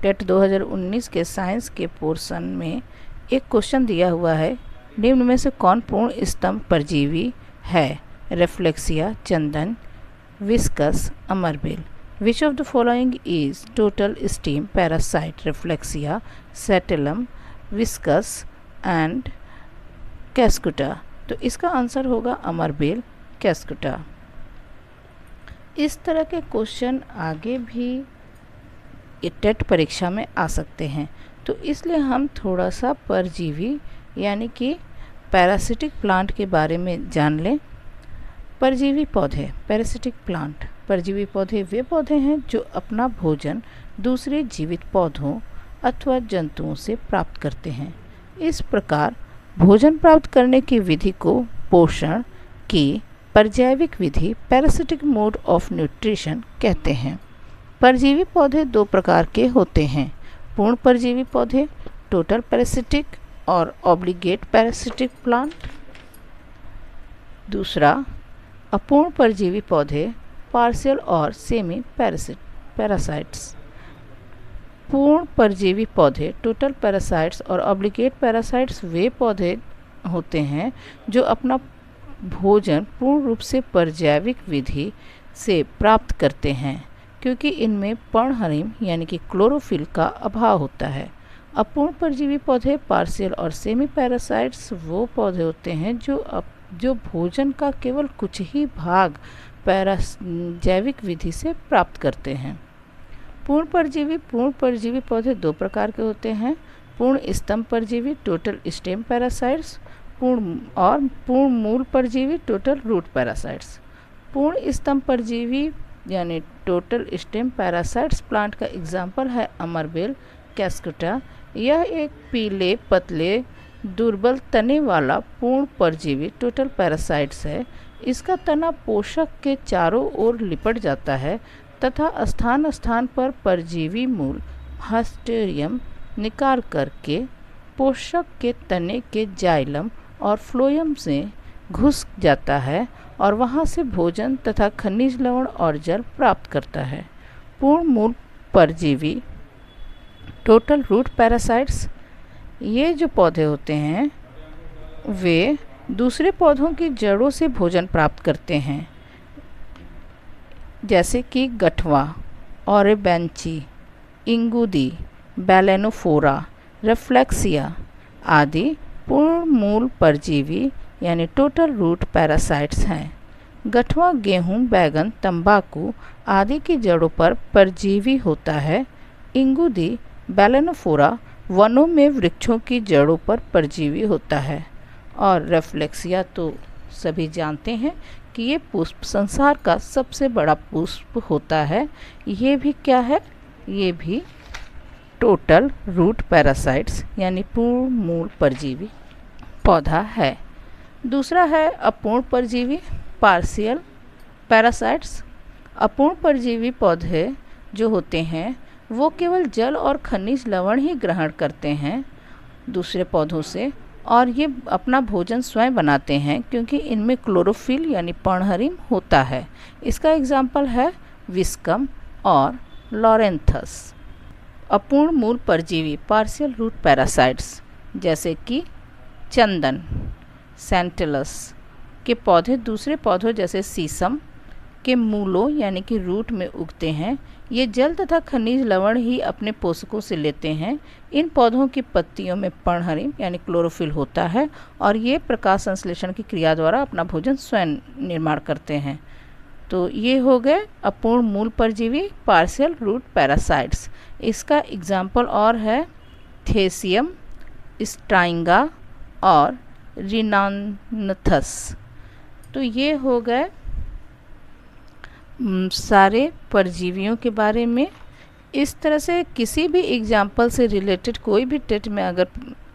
TET 2019 के science के portion में एक क्वेश्चन दिया हुआ है, निम्न में से कौन पूर्ण स्तंभ परजीवी है? रेफ्लेक्सिया, चंदन, विस्कस, अमरबेल। Which of the following is total stem parasite? Rafflesia, santalum, viscum and cuscuta. तो इसका आंसर होगा अमरबेल, कैस्कुटा। इस तरह के क्वेश्चन आगे भी टेट परीक्षा में आ सकते हैं, तो इसलिए हम थोड़ा सा परजीवी यानी कि पैरासिटिक प्लांट के बारे में जान लें। परजीवी पौधे, पैरासिटिक प्लांट। परजीवी पौधे वे पौधे हैं जो अपना भोजन दूसरे जीवित पौधों अथवा जंतुओं से प्राप्त करते हैं। इस प्रकार भोजन प्राप्त करने की विधि को पोषण की परजैविक विधि, पैरासिटिक मोड ऑफ न्यूट्रिशन कहते हैं। परजीवी पौधे दो प्रकार के होते हैं, पूर्ण परजीवी पौधे टोटल पैरासिटिक और ऑब्लिगेट पैरासिटिक प्लांट। दूसरा अपूर्ण परजीवी पौधे पार्शियल और सेमी पैरासाइट्स। पूर्ण परजीवी पौधे टोटल पैरासाइट्स और ऑब्लिगेट पैरासाइट्स वे पौधे होते हैं जो अपना भोजन पूर्ण रूप से परजैविक विधि से प्राप्त करते हैं, क्योंकि इनमें पर्णहरिम यानी कि क्लोरोफिल का अभाव होता है। अपूर्ण परजीवी पौधे पार्शियल और सेमी पैरासाइट्स वो पौधे होते हैं जो भोजन का केवल कुछ ही भाग जैविक विधि से प्राप्त करते हैं। पूर्ण परजीवी पौधे दो प्रकार के होते हैं, पूर्ण स्तंभ परजीवी टोटल स्टेम पैरासाइट्स पूर्ण मूल परजीवी टोटल रूट पैरासाइट्स। पूर्ण स्तंभ परजीवी यानी टोटल स्टेम पैरासाइट्स प्लांट का एग्जाम्पल है अमरबेल, कैस्कुटा। यह एक पीले पतले दुर्बल तने वाला पूर्ण परजीवी टोटल पैरासाइट्स है। इसका तना पोषक के चारों ओर लिपट जाता है तथा स्थान स्थान पर परजीवी मूल हास्टेरियम निकाल करके पोषक के तने के जाइलम और फ्लोयम से घुस जाता है और वहाँ से भोजन तथा खनिज लवण और जल प्राप्त करता है। पूर्ण मूल परजीवी टोटल रूट पैरासाइट्स, ये जो पौधे होते हैं वे दूसरे पौधों की जड़ों से भोजन प्राप्त करते हैं, जैसे कि गठवा, ऑरेबेंची, इंगूदी, बैलेनोफोरा, रेफ्लेक्सिया आदि पूर्ण मूल परजीवी यानी टोटल रूट पैरासाइट्स हैं। गठवा गेहूं, बैगन, तंबाकू आदि की जड़ों पर परजीवी होता है। इंगूदी, बैलेनोफोरा वनों में वृक्षों की जड़ों पर परजीवी होता है। और रेफ्लेक्सिया तो सभी जानते हैं कि ये पुष्प संसार का सबसे बड़ा पुष्प होता है। ये भी क्या है? ये भी टोटल रूट पैरासाइट्स यानी पूर्ण मूल परजीवी पौधा है। दूसरा है अपूर्ण परजीवी पार्शियल पैरासाइट्स। अपूर्ण परजीवी पौधे जो होते हैं वो केवल जल और खनिज लवण ही ग्रहण करते हैं दूसरे पौधों से, और ये अपना भोजन स्वयं बनाते हैं क्योंकि इनमें क्लोरोफिल यानी पर्णहरिम होता है। इसका एग्जाम्पल है विस्कम और लॉरेंथस। अपूर्ण मूल परजीवी पार्शियल रूट पैरासाइट्स जैसे कि चंदन, सेंटेलस के पौधे दूसरे पौधों जैसे सीसम के मूलों यानी कि रूट में उगते हैं। ये जल तथा खनिज लवण ही अपने पोषकों से लेते हैं। इन पौधों की पत्तियों में पर्णहरिम यानी क्लोरोफिल होता है और ये प्रकाश संश्लेषण की क्रिया द्वारा अपना भोजन स्वयं निर्माण करते हैं। तो ये हो गए अपूर्ण मूल परजीवी पार्शियल रूट पैरासाइट्स। इसका एग्जाम्पल और है थेसियम, स्ट्राइंगा और रिनानथस। तो ये हो गए सारे परजीवियों के बारे में। इस तरह से किसी भी एग्जाम्पल से रिलेटेड कोई भी टेट में अगर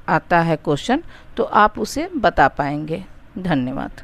आता है क्वेश्चन तो आप उसे बता पाएंगे। धन्यवाद।